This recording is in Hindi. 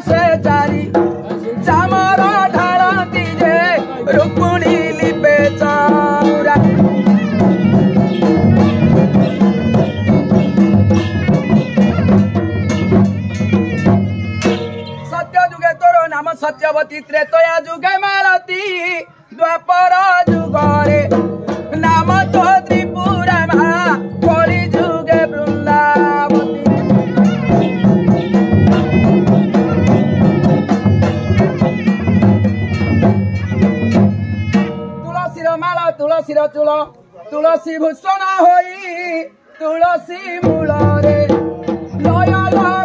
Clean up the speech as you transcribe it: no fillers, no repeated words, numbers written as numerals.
से चारी चामर ढालती जे रुक्मिणी लिपे चौरा सत्य जुगे तोर नाम सत्यवती त्रेतया जुगे मालती द्वापर जुगरे नाम तो त्रिपुरा मा कली जुगे वृंदावती तुलसीर माल तुलसीर चूल तुलसी भूषण होई तुलसी मूल रे लय लय